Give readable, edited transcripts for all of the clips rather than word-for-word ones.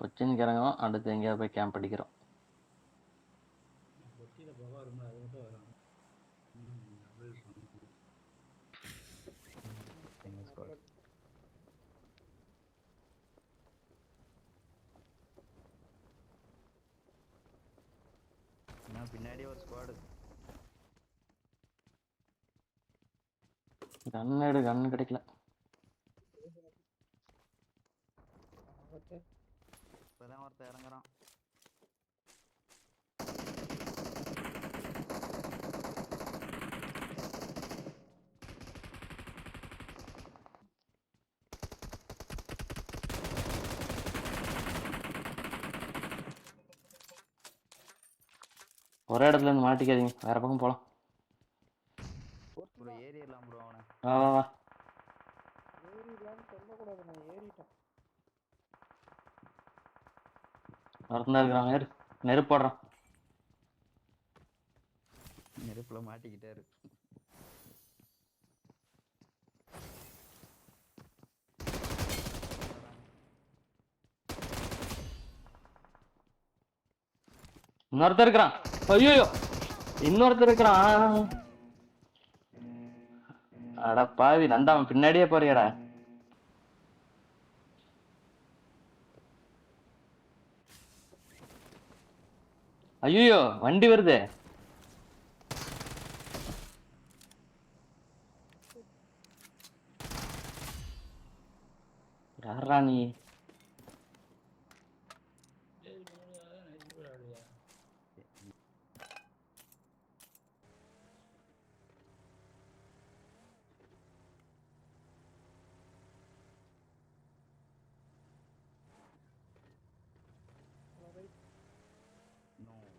கொச்சினுக்கு இறங்குறோம், அடுத்து எங்கேயாவது போய் கேம்ப் அடிக்கிறோம். கொச்சியில புகை வரும்ல, அது மட்டும் வரும். பின்னாடி ஒரு ஸ்குவாடு. கன் கிடைக்கல. இப்பதான் ஒருத்தர் இறங்குறான். ஒரே இடத்துல இருந்து மாட்டிக்காதீங்க, வேற பக்கம் போலாம். ஒரு ஏறிடலாம் ப்ரோ அவனை. வா வா வா. ஏறிடலாம்னு சொல்லக்கூடாது, நான் ஏறிட்டேன். ஒருத்தன் இருக்கிறான், நெருப்பு போடுறான். நெருப்புல மாட்டிக்கிட்டாரு. இன்னொருத்தர் இருக்கிறான். ஐயோ, இன்னொருத்தர் இருக்கிறான். அட பாவி, நந்தா அவன் பின்னாடியே போறியடா. ஐயோ, வண்டி வருது. யாரா நீ?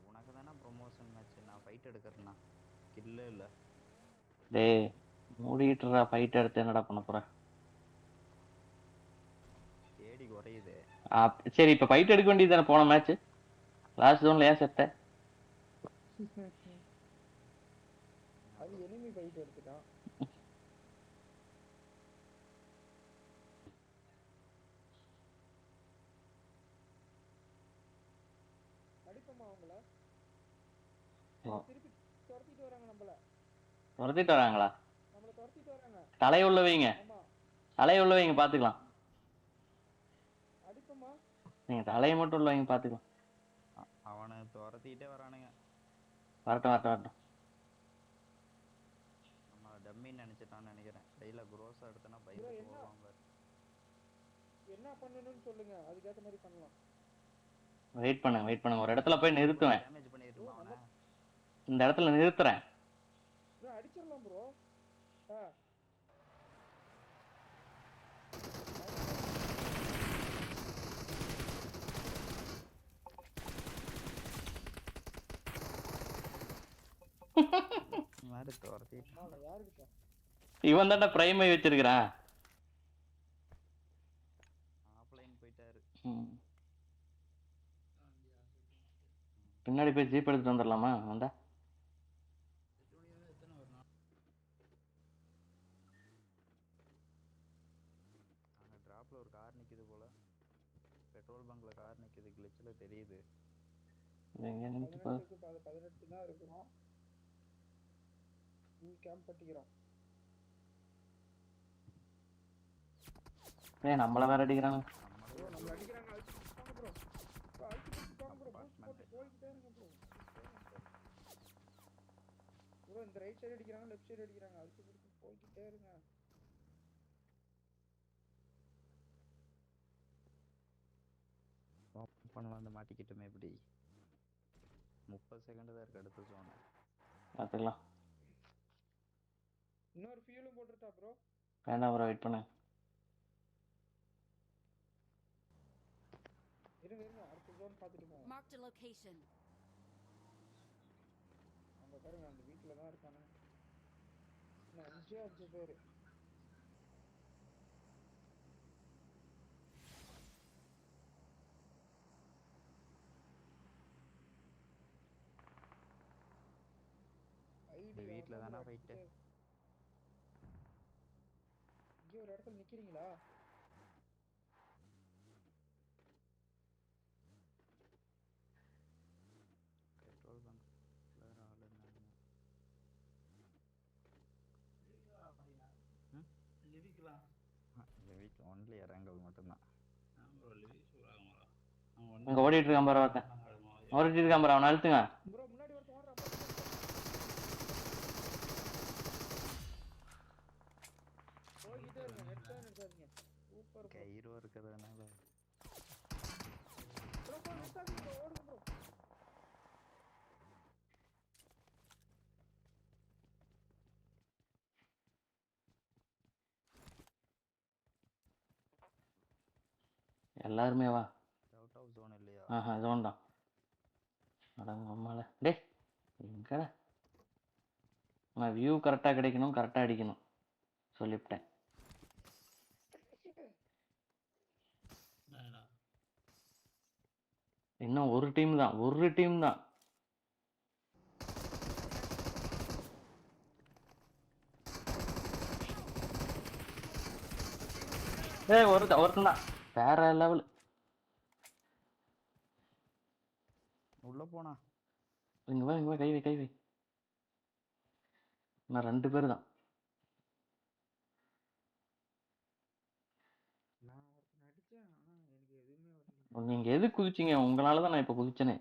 உனக்கு தானே ப்ரொமோஷன் மேட்ச், நான் ஃபைட் எடுக்கிறேன்னா கில்ல இல்ல. டேய் மூடிட்டுறா, ஃபைட் எடுத்து என்னடா பண்ண போற? தேடி குறையுது. சரி, இப்ப ஃபைட் எடுக்க வேண்டியது தானே. போன மேட்ச் லாஸ்ட் ஜோன்ல ஏன் செத்த? அது எனிமி ஃபைட் எடுத்துட்டான். அடிப்போமா அவங்கள? திருப்பி துரத்திட்டு வராங்க நம்மள. துரத்திட்டு வராங்களா? நம்மள துரத்திட்டு வராங்க. தலைய உள்ள வைங்க. ஆமா, தலைய உள்ள வைங்க, பாத்துக்கலாம். அடிப்போமா? நீங்க தலையை மட்டும் உள்ள வைங்க, பாத்துக்கலாம். அவனை துரத்திட்டே வரானுங்க. வரட்டும் வரட்டும் வரட்டும். நம்ம டம்மின்னு நினைச்சிட்டான்னு நினைக்கிறேன். கையில குரோஸா எடுத்தனா பயந்துட்டு போவாங்க. என்ன பண்ணணும்னு சொல்லுங்க, அதுக்கேற்ற மாதிரி பண்ணலாம். வெயிட் பண்ணுங்க, ஒரு இடத்துல போய் நிறுத்துவேன். டேமேஜ் பண்ணிருமா அவனை? இந்த இடத்துல நிறுத்துறேன். Bro அடிச்சிரலாம் bro. மாதிரி துரத்திட்டான். யாருக்கிட்ட? இவன் தான்டா பிரைமை வச்சிருக்கிறான். ஆஃப்லைன் போயிட்டாரு. பின்னாடி போய் ஜீப் எடுத்துட்டு வந்துடலாமா? வந்தா அங்க டிராப்ல ஒரு கார் நிக்குது போல. பெட்ரோல் பங்க்ல கார் நிக்குது, கிளிச்ல தெரியுது. எங்க நின்னு 18 தான் இருக்குறோம். நீ கேம்ப் பட்டிக்கிறோம். ஏய், நம்மள வேற அடிக்கிறாங்க. நம்மள அடிக்கிறாங்க. அடிச்சுட்டாங்க ப்ரோ. அடிச்சுட்டாங்க ப்ரோ. போயிட்டே இருங்க ப்ரோ. ப்ரோ இந்த ரைட் சைடு அடிக்கிறாங்க, லெஃப்ட் சைடு அடிக்கிறாங்க. அடிச்சு போயிட்டே இருங்க. பண்ணலாம், வந்து மாட்டிக்கிட்டுமே. இப்படி 30 செகண்ட் தான் இருக்கு அடுத்த ஜோன். பாத்துக்கலாம். இன்னொரு ஃபியூலும் போட்டுட்டா ப்ரோ? வேண்டாம் ப்ரோ, வெயிட் பண்ணு. இருங்க அடுத்த ஜோன் பார்த்துட்டு போவோம். Marked a location. அங்க பாருங்க, அந்த வீட்ல தான் இருக்கானே. நான் 5 பேர். இந்த வீட்ல தானா ஃபைட்? இங்க ஒரு இடத்துல நிக்கிறீங்களா? ஒன்லி இறங்கல் மட்டும்தான். ப்ரோ லிவிஸ் ஆகுமா அவன் இங்க ஓடிட்டு இருக்கான் பாரு ஒருத்தன். ஓடிட்டு இருக்கான் பாரு, அவனை அழுத்துங்க. ப்ரோ முன்னாடி ஒருத்தன் ஓடுறான் போய்கிட்டே இருங்க நெட் நிறுத்தாதீங்க சூப்பர் ப்ரோ கயிறு இருக்கிறதுனால ப்ரோ நிறுத்தாதீங்க ப்ரோ ஓடுங்க ப்ரோ எல்லாருமே வா. அவுட் ஆஃப் ஜோன் இல்லையா? ஆஹா ஜோன் தான். அடங்க அம்மால டே எங்கடா நான் வியூ கரெக்டாக கிடைக்கணும், கரெக்டாக அடிக்கணும் சொல்லிவிட்டேன். இன்னும் ஒரு டீம் தான், ஒரு டீம் தான். ஏய் ஒருத்தன் தான் வேற லெவல். உள்ள போனா இங்க வா, இங்க வா, கை வை கை வை. நான் 2 பேர் தான். நான் ஒருத்தன் அடிச்சேன் ஆனா எனக்கு எதுவுமே வரல நீங்க எது குதிச்சீங்க? உங்களால தான் நான் இப்ப குதிச்சனே.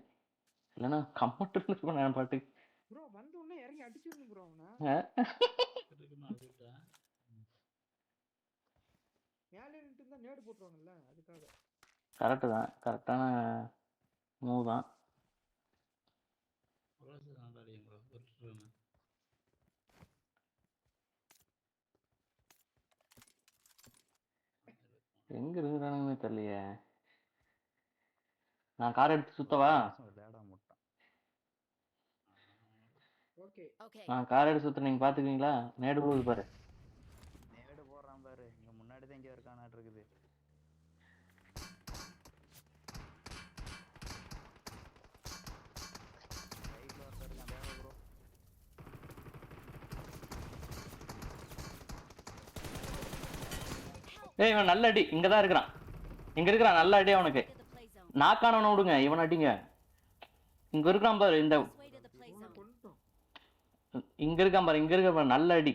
இல்லைன்னா கம்மட்டு இருந்துச்சு நான் பாட்டுக்கு. ப்ரோ வந்த உடனே இறங்கி அடிச்சிருங்க ப்ரோ அவனை மேலே நின்று இருந்தா நேடு போட்டுருவாங்கல்ல அதுக்காக. கரெக்டு தான், கரெக்டான மூவ் தான். எங்க இருக்கிறானுங்கன்னு தெரியலையே. நான் கார் எடுத்து சுத்தவா? விளையாட மாட்டான். ஓகே நான் கார் எடுத்து சுத்த, நீங்க பாத்துக்குவீங்களா? நேடு போகுது பாரு. நேடு போடுறான் பாரு. இங்க முன்னாடி தான் இங்க இருக்கானாட்டு இருக்குது. ரைட்ல ஒருத்தர் இருக்கான் தேவை ப்ரோ. ஏய் இவன் நல்ல அடி, இங்கதான் இருக்கிறான். இங்க இருக்கிறான், நல்ல அடி அவனுக்கு. நாக்கானவனை விடுங்க, இவன் அடிங்க. இங்க இருக்கான் பாரு, இந்த இவனை கொண்டுட்டோம். இங்க இருக்கான் பாரு, இங்க இருக்க பாரு, நல்ல அடி.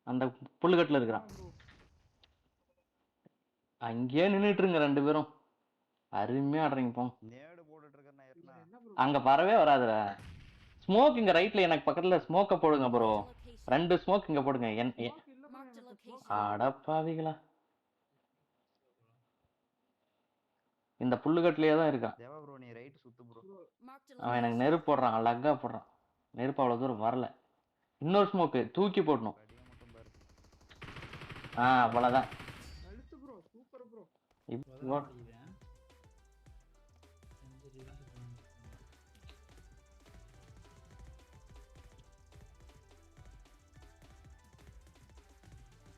அந்த புல்லுக்கட்டுல இருக்கிறான். அங்கேயே நின்றுட்டு இருங்க 2 பேரும். அருமையா ஆடுறீங்க போங்க. நேடு போட்டுட்டு இருக்கேன் ஏற்னா. என்ன ப்ரோ அங்க வரவே வராதுடா. ஸ்மோக் இங்க ரைட்ல எனக்கு பக்கத்துல ஸ்மோக்க போடுங்க ப்ரோ. 2 ஸ்மோக் இங்க போடுங்க. smoke இல்ல bro, எனக்கு smoke அடப்பாவிகளா. இந்த புல்லுக்கட்டுலயே தான் இருக்கான். தேவா ப்ரோ நீ ரைட் சுத்து ப்ரோ. அவன் எனக்கு நெருப்பு போடுறான், லக்கா போடுறான். நெருப்பு அவ்வளவு தூரம் வரல. இன்னொரு ஸ்மோக்கு தூக்கி போடணும். அடிய மட்டும் பாரு. அவ்வளவுதான். அழுத்து ப்ரோ சூப்பர் ப்ரோ இப்போ